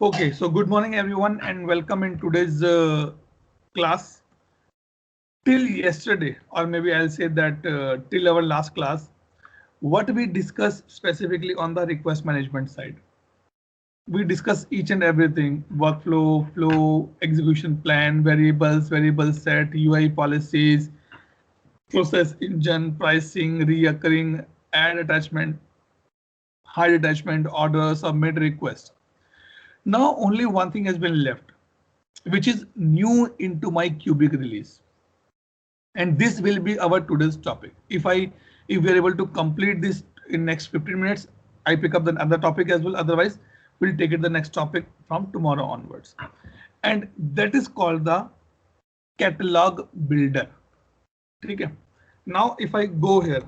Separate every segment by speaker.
Speaker 1: Okay, so good morning everyone and welcome in today's class. Till yesterday, or maybe I'll say that till our last class, what we discussed specifically on the request management side. We discuss each and everything: workflow, flow, execution plan, variables, variable set, UI policies, process engine, pricing, reoccurring, add attachment, hide attachment, order, submit request. Now only one thing has been left, which is new into my Cubic release. And this will be our today's topic. If we are able to complete this in next 15 minutes, I pick up the other topic as well. Otherwise, we'll take it the next topic from tomorrow onwards. And that is called the catalog builder. Okay. Now, if I go here,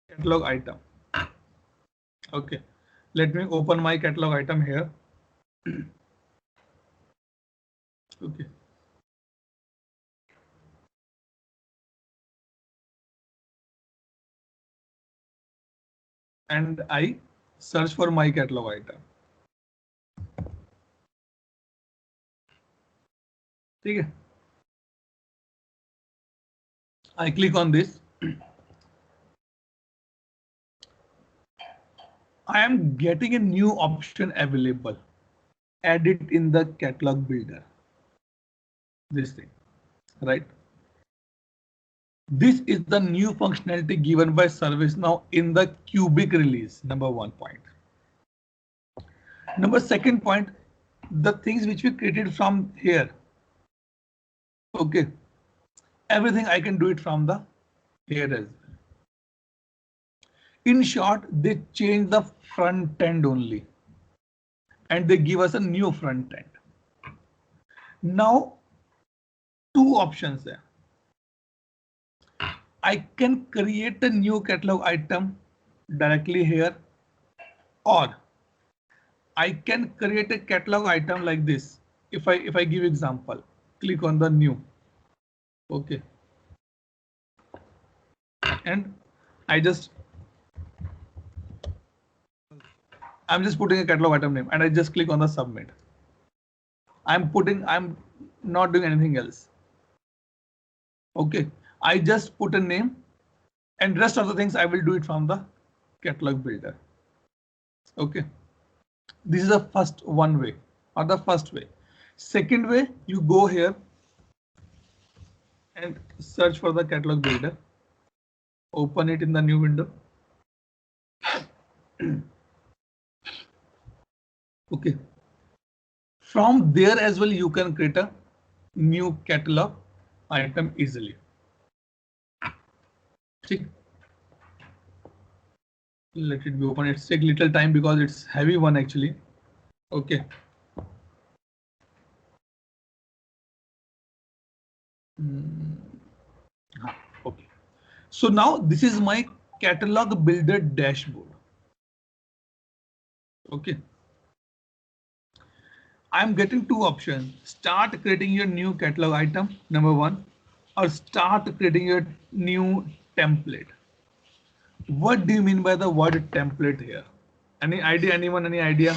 Speaker 1: catalog item. Okay. Let me open my catalog item here. Okay. And I search for my catalog item. Okay. I click on this. I am getting a new option available. Add it in the catalog builder. This thing, right? This is the new functionality given by ServiceNow in the Cubic release. Number 1 point. Number 2nd point, the things which we created from here. Okay. Everything I can do it from the here as well. In short, they change the front end only. And they give us a new front end. Now, two options there. I can create a new catalog item directly here, or I can create a catalog item like this. If I give example, click on the new. Okay. And I'm just putting a catalog item name and I just click on the submit. I'm not doing anything else. Okay. I just put a name and rest of the things I will do it from the catalog builder. Okay. This is the first one way, or the first way. Second way, you go here and search for the catalog builder. Open it in the new window. Okay. From there as well, you can create a new catalog item easily. See? Let it be open. It's take little time because it's heavy one actually. Okay. Okay. So now this is my catalog builder dashboard. Okay. I'm getting two options. Start creating your new catalog item, number 1, or start creating your new template. What do you mean by the word template here? Any idea? Anyone? Any idea?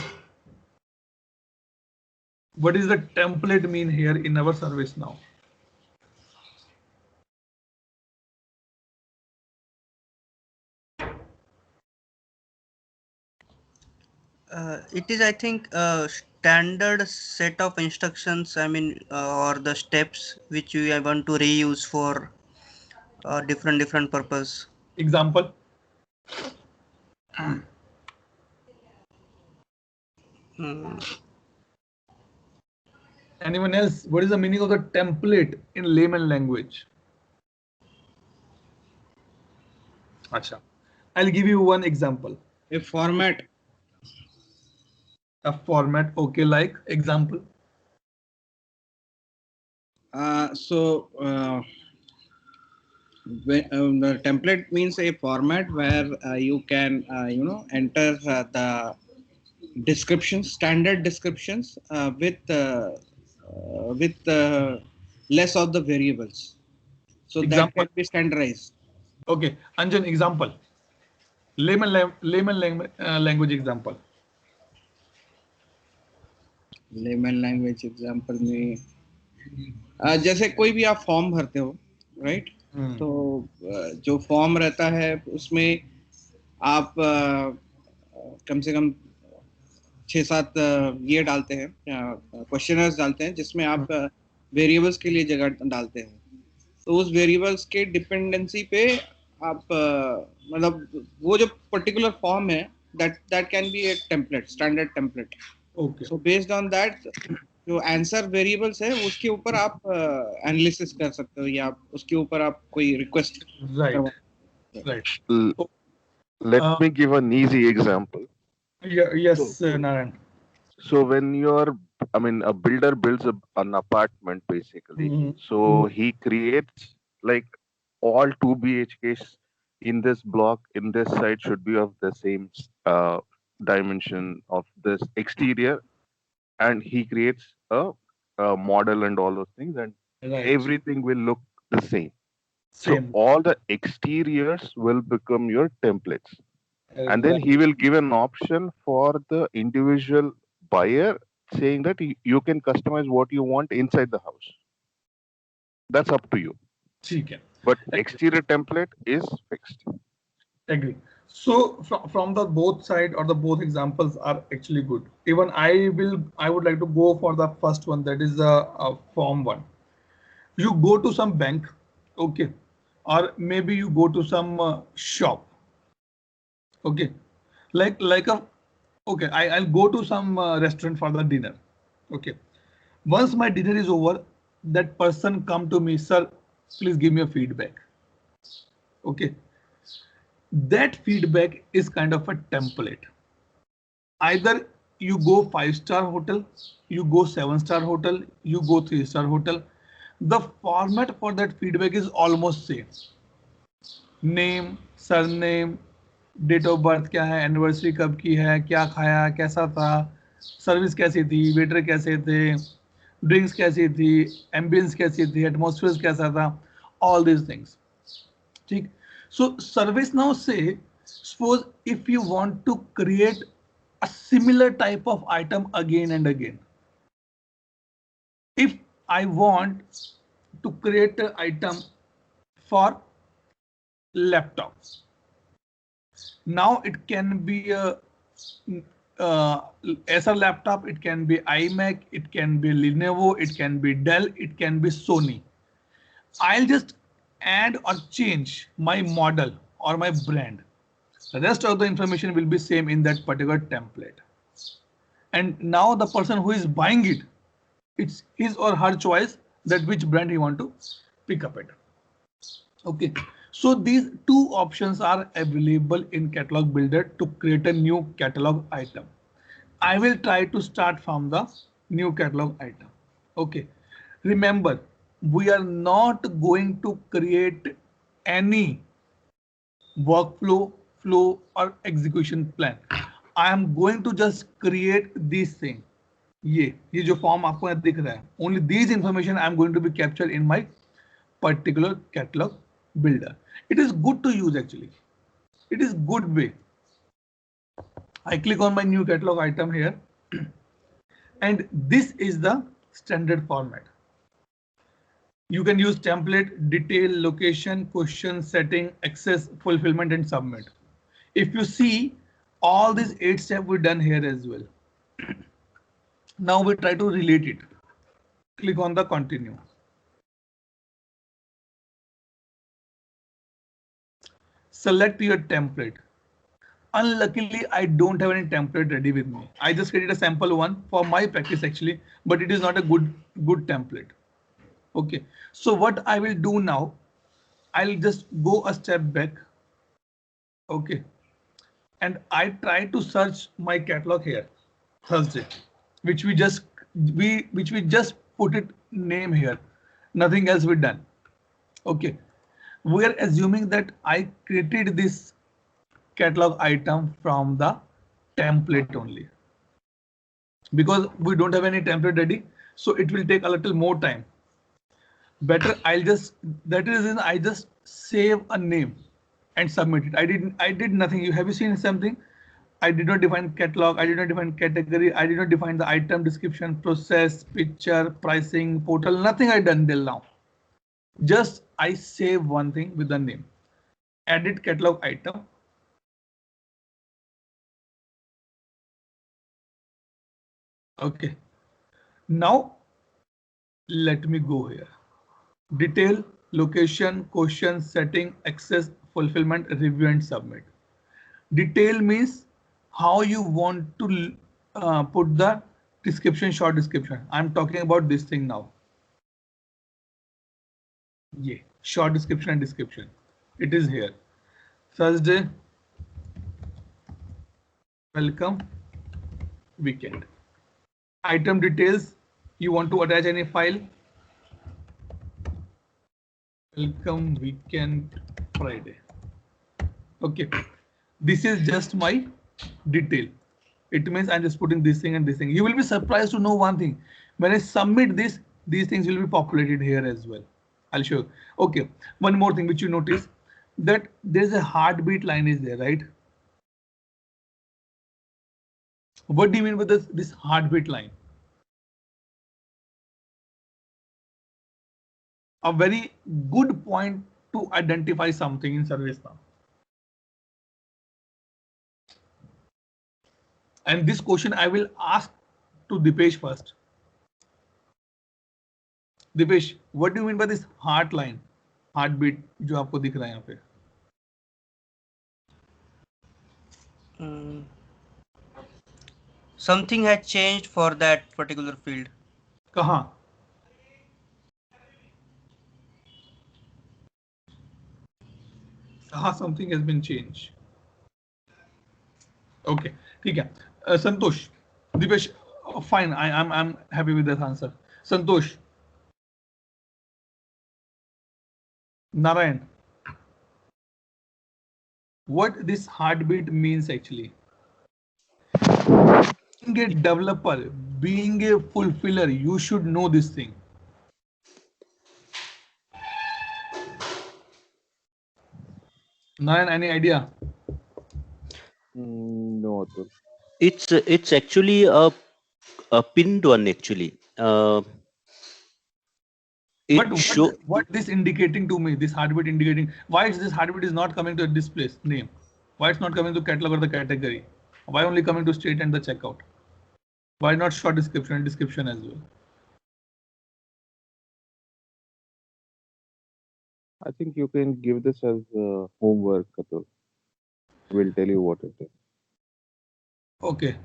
Speaker 1: What is the template mean here in our ServiceNow?
Speaker 2: It is, I think, a standard set of instructions, or the steps which we want to reuse for different purpose.
Speaker 1: Example? Anyone else? What is the meaning of the template in layman language? Acha. I'll give you one example.
Speaker 3: A format.
Speaker 1: A format. Okay, like example.
Speaker 3: The template means a format where you can enter the descriptions, standard descriptions with less of the variables, so
Speaker 1: example.
Speaker 3: that can be standardized.
Speaker 1: Okay, Anjan, example. Layman language example.
Speaker 3: Layman language example में जैसे कोई भी आप form भरते हो, right? तो जो form रहता है उसमें आप कम से कम 6-7 ये डालते हैं, क्वेश्चनर्स डालते हैं, जिसमें आप वेरिएबल्स के लिए जगह डालते हैं। तो उस वेरिएबल्स के डिपेंडेंसी पे आप मतलब वो जो पर्टिकुलर फॉर्म है that can be a template, standard template.
Speaker 1: Okay.
Speaker 3: So based on that, जो आंसर वेरिएबल्स है उसके ऊपर आप एनालिसिस कर सकते हो, या उसके ऊपर आप कोई request
Speaker 1: Right. Right.
Speaker 4: Let me give an easy example.
Speaker 1: Yeah, yes,
Speaker 4: So-
Speaker 1: Narayan.
Speaker 4: So when a builder builds an apartment basically.
Speaker 1: Mhm.
Speaker 4: So he creates like all 2 BHKs in this block, in this side should be of the same dimension of this exterior, and he creates a model and all those things, and
Speaker 1: Right.
Speaker 4: everything will look the same.
Speaker 1: Same.
Speaker 4: So all the exteriors will become your templates. And then
Speaker 1: Right.
Speaker 4: he will give an option for the individual buyer saying that you can customize what you want inside the house. That's up to you.
Speaker 1: ठीक है.
Speaker 4: But exterior template is fixed.
Speaker 1: Agree. So from the both side or the both examples are actually good. Even I would like to go for the first one, that is the form one. You go to some bank, okay, or maybe you go to some shop, okay, like a okay. I'll go to some restaurant for the dinner, okay. Once my dinner is over, that person come to me, sir, please give me a feedback, okay. That feedback is kind of a template. Either you go 5-star hotel, you go 7-star hotel, you go 3-star hotel. The format for that feedback is almost same. Name, surname, date of birth क्या है, anniversary कब की है, क्या खाया, कैसा था, service कैसी थी, वेटर कैसे थे, ड्रिंक्स कैसी थी, एम्बियंस कैसी थी, एटमॉस्फेयर कैसा था, ऑल दीज थिंग्स. ठीक. So ServiceNow say, suppose if you want to create a similar type of item again and again. If I want to create an item for laptops, now it can be a Acer laptop, it can be iMac, it can be Lenovo, it can be Dell, it can be Sony. I'll just add or change my model or my brand. The rest of the information will be same in that particular template. And now the person who is buying it, it's his or her choice that which brand he want to pick up it. Okay. So these two options are available in Catalog Builder to create a new catalog item. I will try to start from the new catalog item. Okay. Remember, we are not going to create any workflow, flow or execution plan. I am going to just create this thing. ये जो form आपको यहाँ दिख रहा है, only these information I am going to be captured in my particular catalog builder. It is good to use actually. It is good way. I click on my new catalog item here, and this is the standard format. You can use template, detail, location, question, setting, access, fulfillment, and submit. If you see, all these 8 steps we've done here as well. Now we try to relate it. Click on the continue. Select your template. Unluckily, I don't have any template ready with me. I just created a sample one for my practice actually, but it is not a good template. Okay, so what I will do now, I'll just go a step back. Okay, and I try to search my catalog here, Thursday, which we just put it name here. Nothing else we done. Okay, we are assuming that I created this catalog item from the template only, because we don't have any template ready, so it will take a little more time. Better I'll just, that is reason I just save a name and submit it. I did nothing. You have you seen something? I did not define catalog, I did not define category, I did not define the item description, process, picture, pricing, portal, nothing I done till now. Just I save one thing with the name. Edit catalog item. Okay. Now let me go here. Detail, location, question, setting, access, fulfillment, review and submit. Detail means how you want to put the description, short description. I'm talking about this thing now. Yeah, short description and description. It is here. Thursday, welcome weekend. Item details, you want to attach any file. Welcome weekend Friday. Okay, this is just my detail. It means I'm just putting this thing and this thing. You will be surprised to know one thing. When I submit this, these things will be populated here as well. I'll show you. Okay, one more thing which you notice, that there's a heartbeat line is there, right? What do you mean with this heartbeat line? A very good point to identify something in ServiceNow. And this question I will ask to Dipesh first. Dipesh, what do you mean by this heart line? Heartbeat जो आपको दिख रहा है यहाँ पे.
Speaker 2: Something had changed for that particular field.
Speaker 1: कहाँ? कहाँ something has been changed? Okay, ठीक है. Santosh, Dipesh, fine. I'm happy with that answer. Santosh, Narayan, what this heartbeat means actually? Being a developer, being a fulfiller, you should know this thing. Narayan, any idea?
Speaker 4: No, Atul.
Speaker 5: It's actually a pinned one actually.
Speaker 1: What this indicating to me? This heartbeat indicating why is this heartbeat is not coming to this place name? Why it's not coming to catalog or the category? Why only coming to state and the checkout? Why not short description and description as well?
Speaker 4: I think you can give this as homework, Atul. We'll tell you what it is.
Speaker 1: Okay.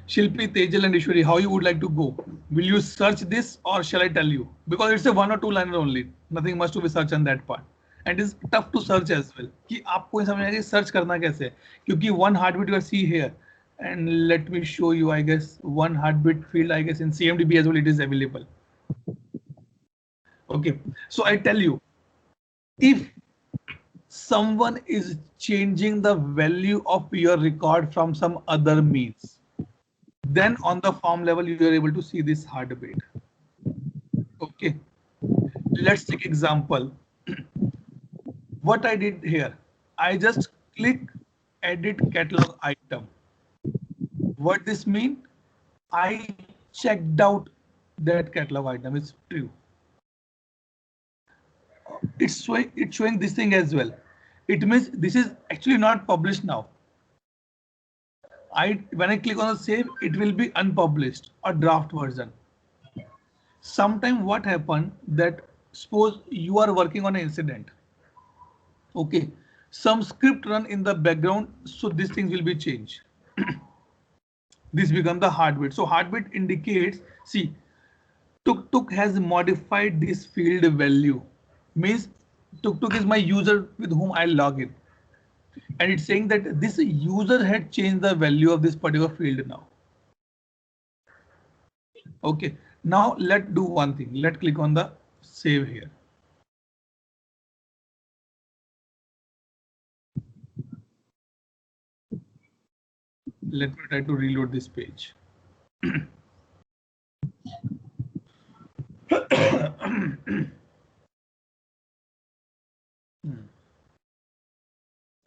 Speaker 1: Shilpi, Tejal and Ishwari, how you would like to go? Will you search this or shall I tell you? Because it's a 1 or 2 liner only. Nothing much to be searched on that part. And it is tough to search as well. कि आपको समझ आएगा search करना कैसे है? क्योंकि one heartbeat you see here. And let me show you, I guess, one heartbeat field, I guess in CMDB as well, it is available. Okay. So I tell you, if someone is changing the value of your record from some other means, then on the form level, you are able to see this heartbeat. Okay. Let's take example. What I did here, I just click edit catalog item. What this mean? I checked out that catalog item is true. It's showing this thing as well. It means this is actually not published now. When I click on the save, it will be unpublished or draft version. Sometime what happened that suppose you are working on an incident. Okay, some script run in the background, so these things will be changed. This become the heartbeat. So heartbeat indicates, see, Tuk has modified this field value. Means Tuk is my user with whom I log in. And it's saying that this user had changed the value of this particular field now. Okay, now let's do one thing. Let's click on the save here. Let me try to reload this page.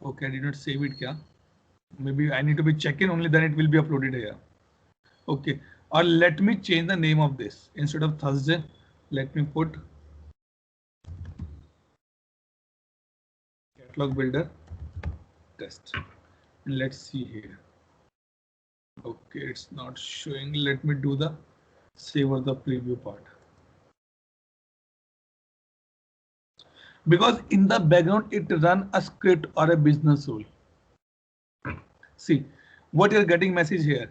Speaker 1: Okay, I did not save it. Kya? Maybe I need to be check-in only, then it will be uploaded here. Okay, or let me change the name of this. Instead of Thursday, let me put catalog builder test. And let's see here. Okay, it's not showing. Let me do the save or the preview part. Because in the background it run a script or a business rule. See what you're getting message here.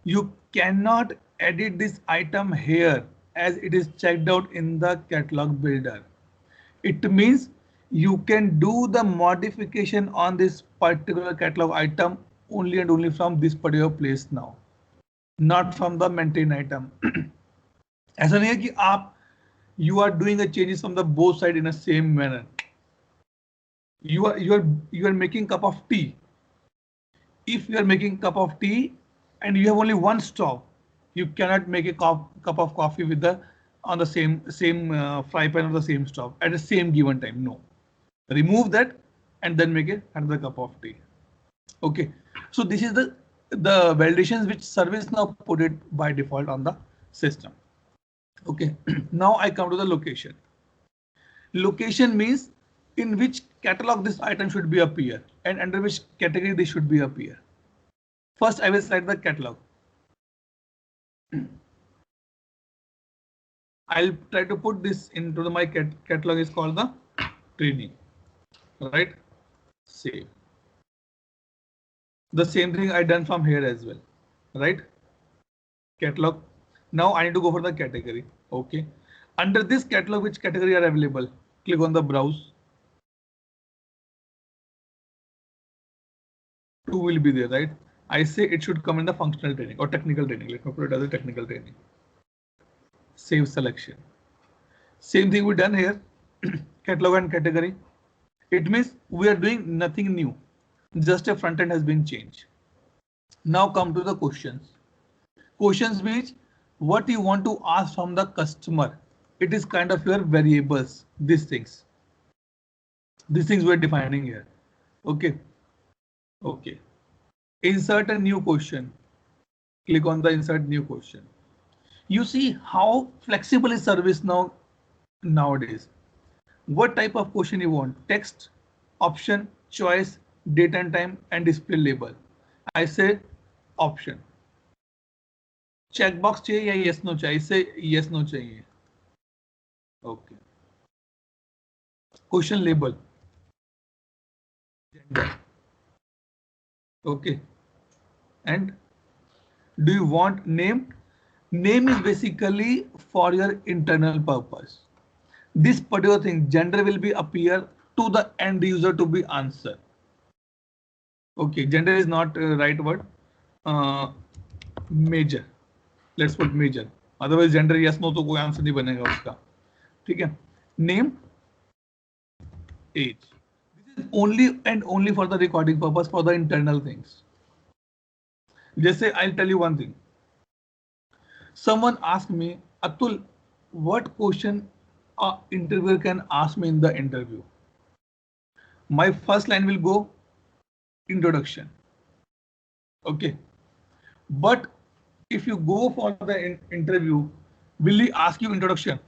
Speaker 1: You cannot edit this item here as it is checked out in the catalog builder. It means you can do the modification on this particular catalog item only and only from this particular place now, not from the maintain item. ऐसा नहीं है कि आप you are doing the changes from the both side in a same manner. You are making cup of tea. If you are making cup of tea and you have only one stove, you cannot make a cup of coffee with the on the same fry pan of the same stove at the same given time. No, remove that and then make another cup of tea. Okay, so this is the validations which ServiceNow put it by default on the system. Okay, now I come to the location. Location means in which catalog this item should be appear and under which category they should be appear. First, I will select the catalog. I'll try to put this into my catalog is called the training, right? Save. The same thing I done from here as well, right? Catalog. Now I need to go for the category. Okay. Under this catalog, which category are available? Click on the browse. 2 will be there, right? I say it should come in the functional training or technical training. Let me put it as a technical training. Save selection. Same thing we done here. Catalog and category. It means we are doing nothing new. Just a front end has been changed. Now come to the questions. Questions means what you want to ask from the customer. It is kind of your variables. These things we're defining here. Okay. Okay. Insert a new question. Click on the insert new question. You see how flexible is ServiceNow nowadays. What type of question you want? Text, option, choice, date and time, and display label. I say option. Checkbox चाहिए या yes no चाहिए? Say yes no चाहिए. Okay. Question label. Gender. Okay. And do you want name? Name is basically for your internal purpose. This particular thing, gender will be appear to the end user to be answered. Okay, gender is not right word. Major. Let's put major. Otherwise gender yes no तो कोई answer नहीं बनेगा उसका. ठीक है. Name, age. This is only and only for the recording purpose for the internal things. Jesse, I'll tell you one thing. Someone asked me, Atul, what question an interviewer can ask me in the interview? My first line will go introduction. Okay. But if you go for the interview, will he ask you introduction?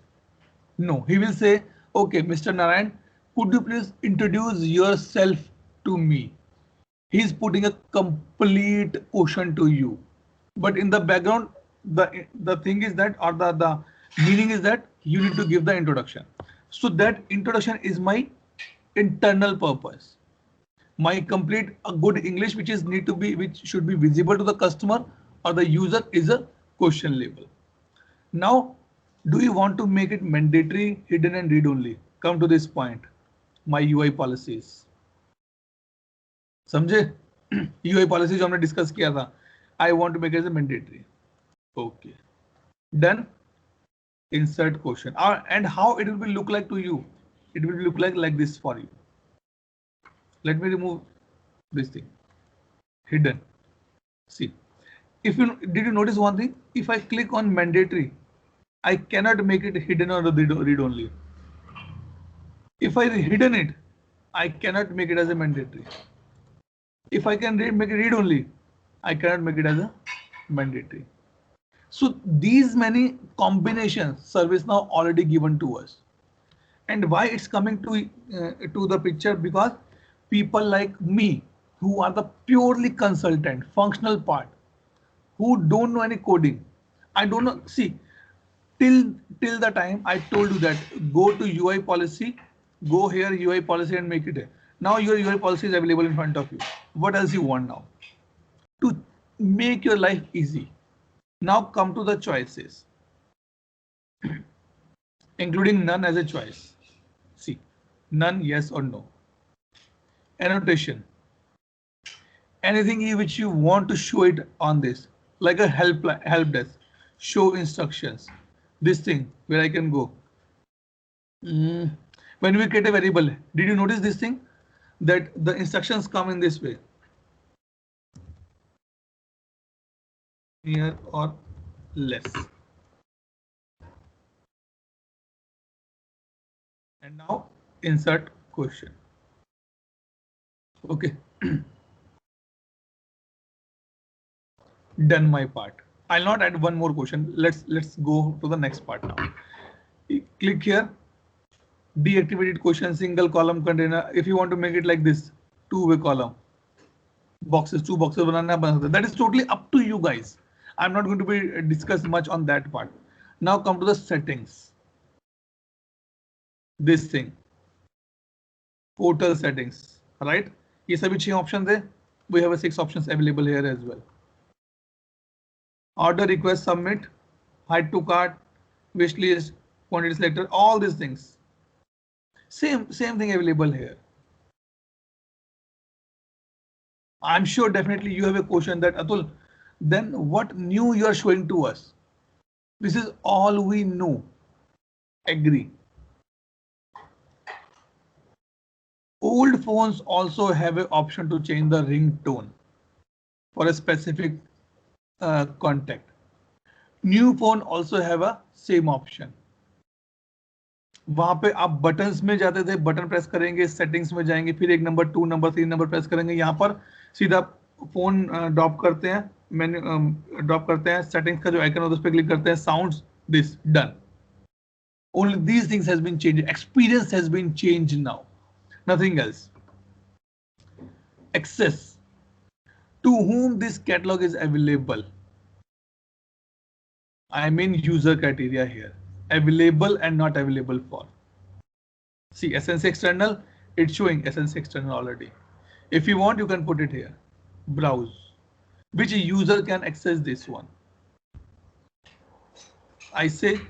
Speaker 1: No, he will say, okay, Mr. Narayan, could you please introduce yourself to me? He's putting a complete question to you. But in the background, the thing is that, or the meaning is that you need to give the introduction. So that introduction is my internal purpose. My complete a good English, which should be visible to the customer or the user, is a question label. Now, do you want to make it mandatory, hidden, and read only? Come to this point. My UI policies. समझे? UI policies जो हमने discuss किया था. I want to make it as a mandatory. Okay. Done. Insert question. And how it will be look like to you? It will look like this for you. Let me remove this thing. Hidden. See. Did you notice one thing? If I click on mandatory, I cannot make it hidden or read only. If I hidden it, I cannot make it as a mandatory. If I can read, make it read only. I cannot make it as a mandatory. So these many combinations ServiceNow already given to us. And why it's coming to the picture? Because people like me who are the purely consultant, functional part, who don't know any coding. I don't know. See, till the time I told you that go to UI policy, go here UI policy and make it here. Now your UI policy is available in front of you. What else you want now? To make your life easy. Now come to the choices, including none as a choice. See, none, yes or no. Annotation. Anything which you want to show it on this, like a help desk, show instructions. This thing where I can go. When we create a variable, did you notice this thing? That the instructions come in this way. Near or less. And now insert question. Okay. Done my part. I'll not add one more question. Let's go to the next part now. Click here. Deactivated question, single column container. If you want to make it like this, two-way column. Boxes, two boxes banana. That is totally up to you guys. I'm not going to be discuss much on that part. Now come to the settings. This thing. Portal settings, right? ये सभी 6 options है. We have a 6 options available here as well. Order, request, submit, hide to cart, wish list, quantity selector, all these things. Same thing available here. I'm sure definitely you have a question that Atul, then what new you are showing to us? This is all we know. Agree. Old phones also have an option to change the ringtone for a specific contact. New phone also have a same option. वहां पे आप buttons में जाते थे, button press करेंगे, settings में जाएंगे, फिर 1 नंबर 2 नंबर 3 नंबर प्रेस करेंगे. यहाँ पर सीधा फोन ड्रॉप करते हैं, मेन्यू ड्रॉप करते हैं, सेटिंग्स का जो आइकन होता है उस पर क्लिक करते हैं, sounds, this done. Only these things has been changed. Experience has been changed now. Nothing else. Access. To whom this catalog is available? I mean user criteria here. Available and not available for. See, SNC external, it's showing SNC external already. If you want, you can put it here. Browse. Which user can access this one? I say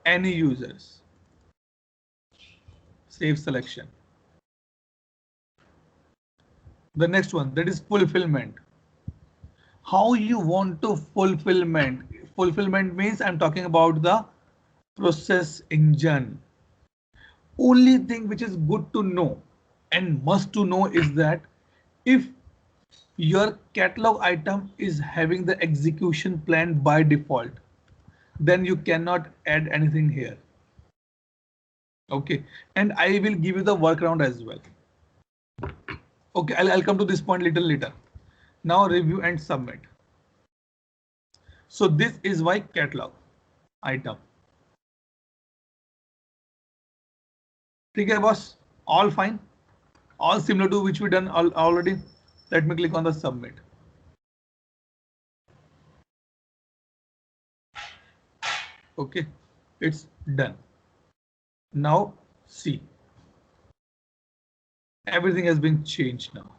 Speaker 1: any users. Save selection. The next one, that is fulfillment. How you want to fulfillment? Fulfillment means I'm talking about the process engine. Only thing which is good to know and must to know is that if your catalog item is having the execution plan by default, then you cannot add anything here. Okay, and I will give you the workaround as well. Okay, I'll come to this point little later. Now review and submit. So this is my catalog item. Okay, boss, all fine, all similar to which we done already. Let me click on the submit. Okay, it's done. Now see, everything has been changed now.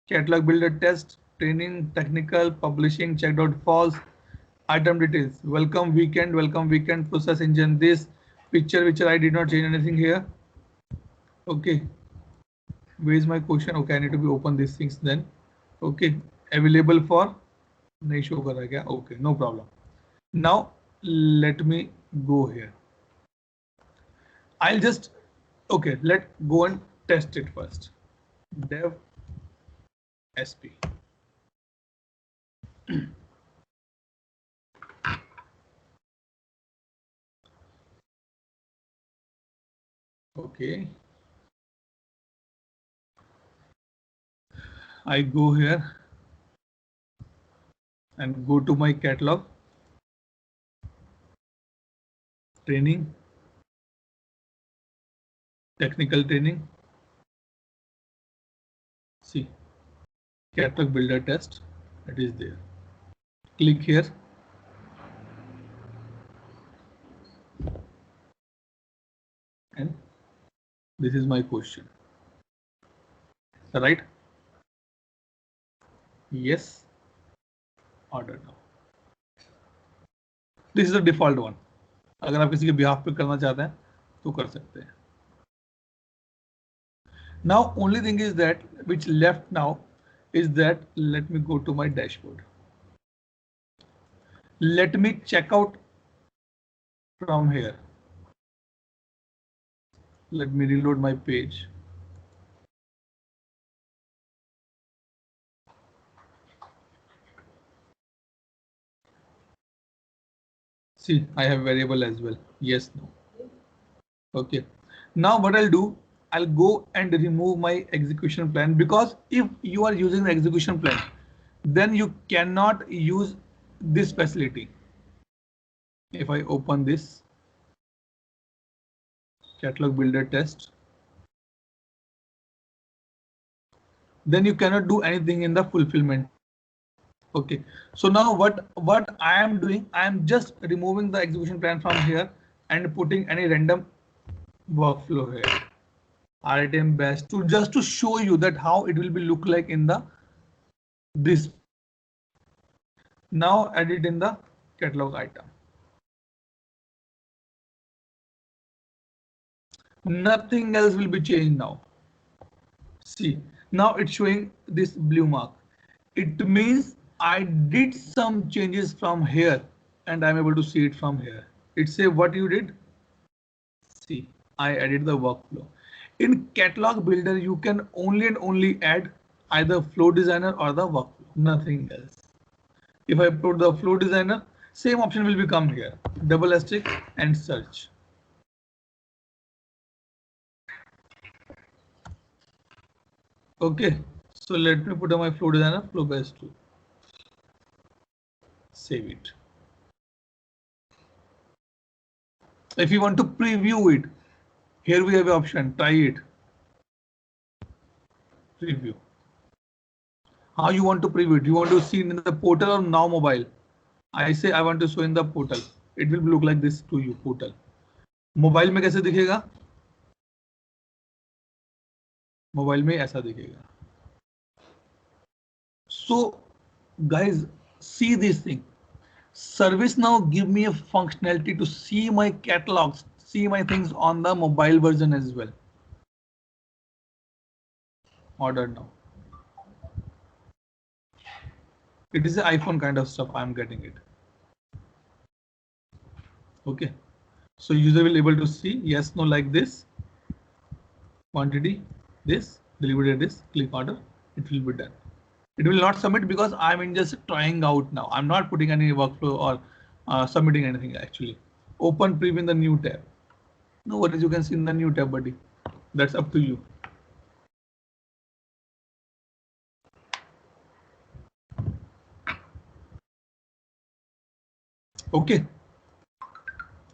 Speaker 1: Catalog builder test, training, technical, publishing, checked out false, item details, welcome weekend, process engine, this picture, I did not change anything here. Okay, where is my question? Okay, I need to be open these things then. Okay, available for, nahi show kar raha hai kya? Okay, no problem. Now let me go here. I'll just, okay, let's go and test it first. Dev SP. Okay. I go here and go to my catalog, training, technical training. See, catalog builder test, it is there. Click here. And this is my question, right? Yes or no. This is the default one. अगर आप किसी के behalf पे करना चाहते हैं तो कर सकते हैं. Now only thing is that which left now is that let me go to my dashboard. Let me check out from here. Let me reload my page. See, I have variable as well. Yes, no. Okay. Now what I'll do, I'll go and remove my execution plan, because if you are using the execution plan, then you cannot use this facility. If I open this catalog builder test, then you cannot do anything in the fulfillment. Okay, so now what I am doing, I am just removing the execution plan from here and putting any random workflow here. RTM bash to just to show you that how it will be look like in the this. Now add it in the catalog item. Nothing else will be changed now. See, now it's showing this blue mark. It means I did some changes from here and I'm able to see it from here. It say what you did. See, I added the workflow. In catalog builder, you can only and only add either flow designer or the workflow, nothing else. If I put the flow designer, same option will become here, double asterisk and search. Okay, so let me put on my flow designer, flow base 2. Save it. If you want to preview it, here we have an option, try it. Preview. How you want to preview it? You want to see in the portal or now mobile? I say I want to show in the portal. It will look like this to you, portal. Mobile में कैसे दिखेगा? Mobile में ऐसा दिखेगा. So guys, see this thing. ServiceNow give me a functionality to see my catalogs, see my things on the mobile version as well. Order now. It is an iPhone kind of stuff. I'm getting it. Okay. So user will able to see yes, no, like this. Quantity, this, delivered this, click order. It will be done. It will not submit because I'm in just trying out now. I'm not putting any workflow or submitting anything actually. Open preview in the new tab. No worries, you can see in the new tab, buddy. That's up to you. Okay.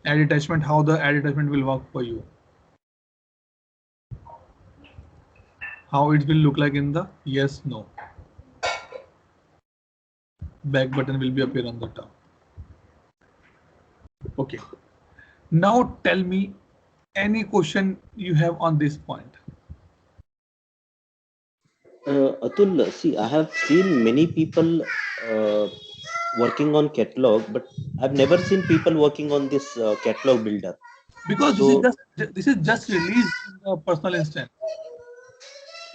Speaker 1: Add attachment, how the add attachment will work for you. How it will look like in the yes, no. Back button will be appear on the top. Okay. Now tell me any question you have on this point.
Speaker 5: Atul, see, I have seen many people working on catalog, but I've never seen people working on this catalog builder.
Speaker 1: Because
Speaker 5: So,
Speaker 1: this is just released in the personal instance.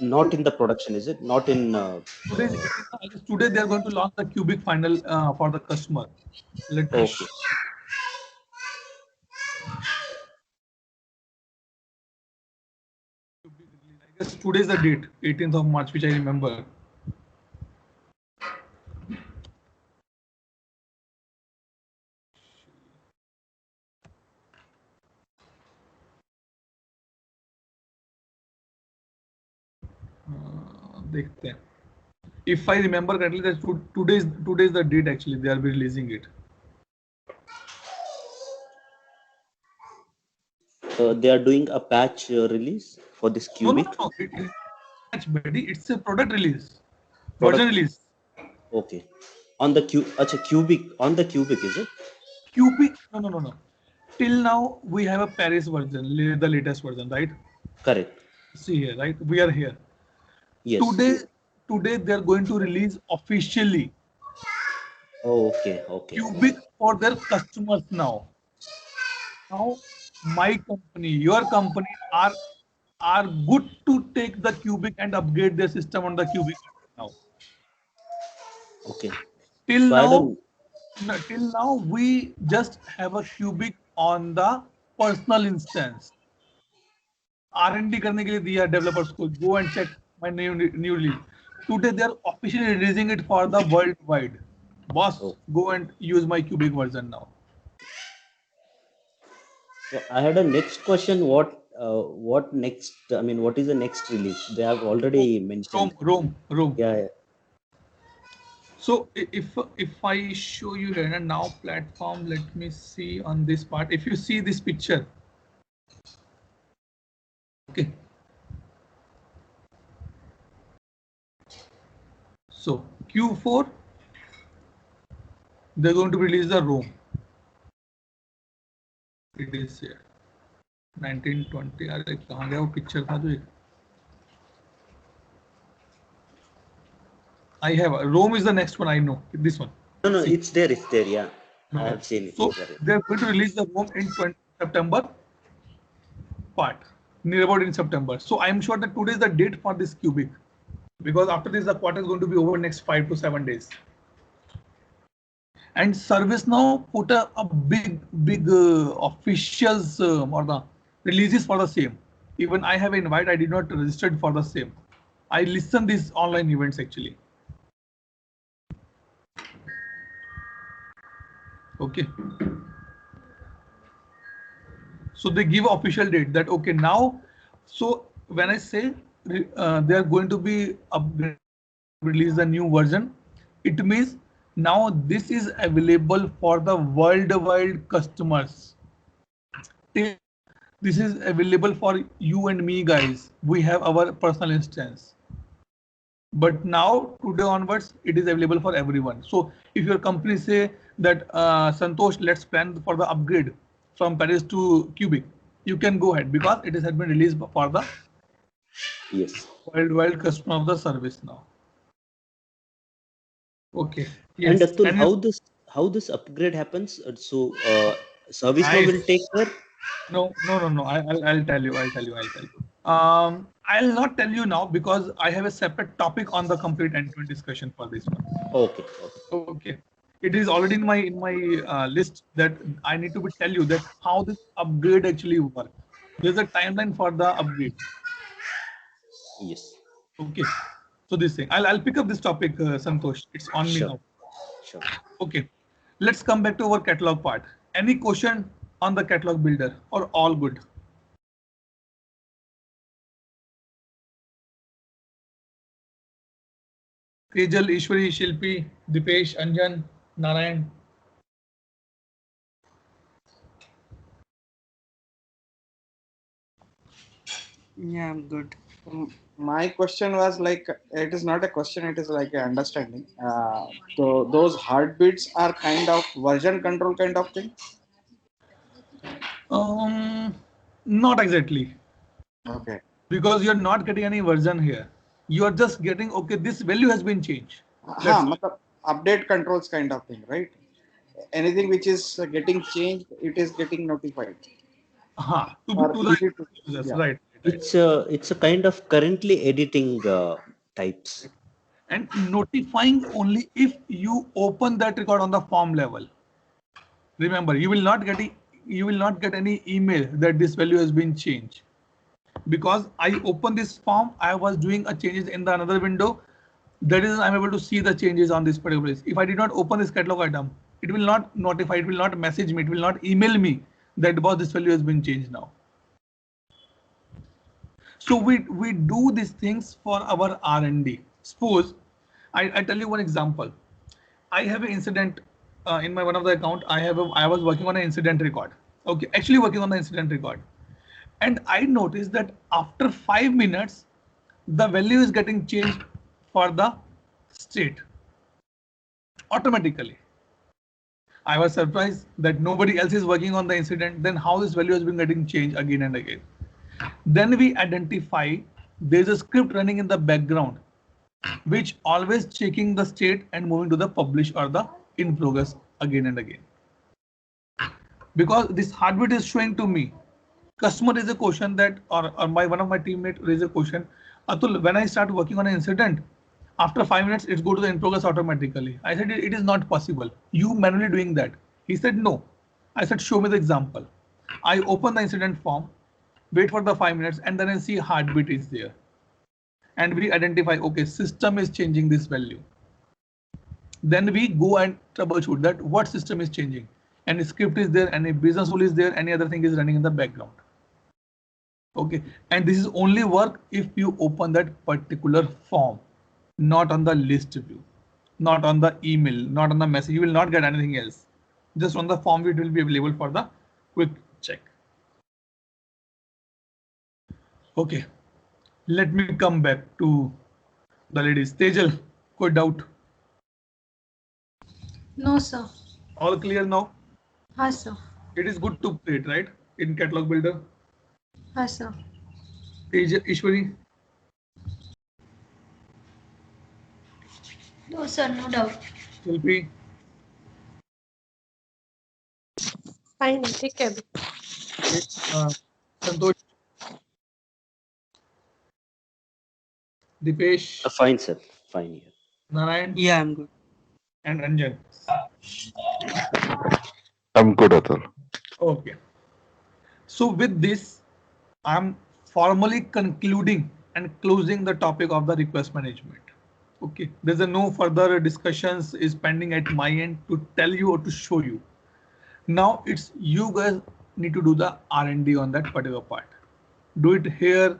Speaker 5: not in the production, is it? Not in.
Speaker 1: Today they are going to launch the Cubic final for the customer. Let me
Speaker 5: Okay.
Speaker 1: I guess today is the date, 18th of March, which I remember. देखते हैं. If I remember correctly, that's today's the date actually they are releasing it.
Speaker 5: They are doing a patch release for this Cubic.
Speaker 1: No. Patch, buddy. It's a product release.
Speaker 5: Product
Speaker 1: Version release.
Speaker 5: Okay. On the Cubic, on the Cubic, is it?
Speaker 1: Cubic. No. Till now we have a Paris version, the latest version, right?
Speaker 5: Correct.
Speaker 1: See here, right? We are here.
Speaker 5: Yes.
Speaker 1: Today they are going to release officially.
Speaker 5: Oh, okay.
Speaker 1: Cubic for their customers now. Now my company, your company are good to take the Cubic and upgrade their system on the Cubic now.
Speaker 5: Okay.
Speaker 1: Till
Speaker 5: So
Speaker 1: now we just have a Cubic on the personal instance. R&D करने के लिए दिया developers को, go and check my new release. Today they are officially releasing it for the worldwide. Boss, go and use my Cubic version now.
Speaker 5: So I had a next question. What next? I mean, what is the next release? They have already mentioned.
Speaker 1: Rome.
Speaker 5: Yeah.
Speaker 1: So if I show you here now platform, let me see on this part. If you see this picture, okay. So Q4, they're going to release the Rome. It is here. 1920. अरे कहाँ गया वो picture था जो एक? I have Rome is the next one. I know this one.
Speaker 5: No, see. It's there. Yeah, I have seen it.
Speaker 1: So they're going to release the Rome in September part, near about in September. So I'm sure that today is the date for this Cubic, because after this the quarter is going to be over next 5 to 7 days. And ServiceNow put a big officials or the releases for the same. Even I have an invite. I did not register for the same. I listen these online events actually. Okay. So they give official date that okay now. So when I say they are going to be release a new version, it means now this is available for the worldwide customers. This is available for you and me, guys. We have our personal instance. But now today onwards, it is available for everyone. So if your company say that Santosh, let's plan for the upgrade from Paris to Cubic, you can go ahead because it has been released for the worldwide customer of the ServiceNow. Okay.
Speaker 5: Yes. And Atul, how this upgrade happens? So ServiceNow will take care.
Speaker 1: No. I'll tell you. I'll not tell you now because I have a separate topic on the complete end-to-end discussion for this one. Okay. It is already in my list that I need to tell you that how this upgrade actually works. There's a timeline for the upgrade.
Speaker 5: Yes.
Speaker 1: Okay. So this thing, I'll pick up this topic, Santosh. It's on me now.
Speaker 5: Sure.
Speaker 1: Okay. Let's come back to our catalog part. Any question on the catalog builder or all good? Tejal, Ishwari, Shilpi, Dipesh, Anjan, Narayan.
Speaker 2: Yeah, I'm good.
Speaker 3: My question was like, it is not a question, it is like an understanding. So those heartbeats are kind of version control kind of thing?
Speaker 1: Not exactly.
Speaker 3: Okay.
Speaker 1: Because you're not getting any version here. You are just getting, okay, this value has been changed.
Speaker 3: Update controls kind of thing, right? Anything which is getting changed, it is getting notified.
Speaker 1: Right.
Speaker 5: It's a kind of currently editing types.
Speaker 1: And notifying only if you open that record on the form level. Remember, you will not get any email that this value has been changed. Because I open this form, I was doing a changes in the another window. That is, I'm able to see the changes on this particular place. If I did not open this catalog item, it will not notify, it will not message me, it will not email me that boss, this value has been changed now. So we do these things for our R&D. Suppose I tell you one example. I have an incident in my one of the account. I was working on an incident record. Okay, actually working on the incident record, and I noticed that after 5 minutes, the value is getting changed for the state automatically. I was surprised that nobody else is working on the incident. Then how this value has been getting changed again and again. Then we identify there's a script running in the background which always checking the state and moving to the publish or the in progress again and again. Because this heartbeat is showing to me, customer is a question that, or one of my teammate raised a question, Atul, when I start working on an incident, after 5 minutes, it's go to the in progress automatically. I said, it is not possible. You manually doing that. He said, no. I said, show me the example. I open the incident form, wait for the 5 minutes, and then I see heartbeat is there. And we identify, okay, system is changing this value. Then we go and troubleshoot that what system is changing. Any script is there, any business rule is there, any other thing is running in the background. Okay, and this is only work if you open that particular form, not on the list view, not on the email, not on the message. You will not get anything else. Just on the form, it will be available for the quick check. Okay, let me come back to the ladies. Tejal, कोई doubt?
Speaker 6: No, sir.
Speaker 1: All clear now?
Speaker 6: Hi, sir.
Speaker 1: It is good to play it, right? In catalog builder.
Speaker 6: Hi, sir.
Speaker 1: Ishwari?
Speaker 6: No, sir, no doubt.
Speaker 1: Shilpi?
Speaker 6: Fine, take care.
Speaker 1: Santosh? Dipesh?
Speaker 5: Fine, sir. Fine. Yeah.
Speaker 1: Narayan?
Speaker 2: Yeah, I'm good.
Speaker 1: And Anjan?
Speaker 4: I'm good, Atul.
Speaker 1: Okay. So with this, I'm formally concluding and closing the topic of the request management. Okay, there's a no further discussions is pending at my end to tell you or to show you. Now it's you guys need to do the R&D on that particular part. Do it here,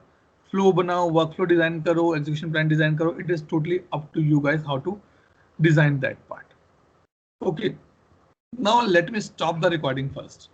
Speaker 1: flow banao, workflow design karo, execution plan design karo. It is totally up to you guys how to design that part. Okay, now let me stop the recording first.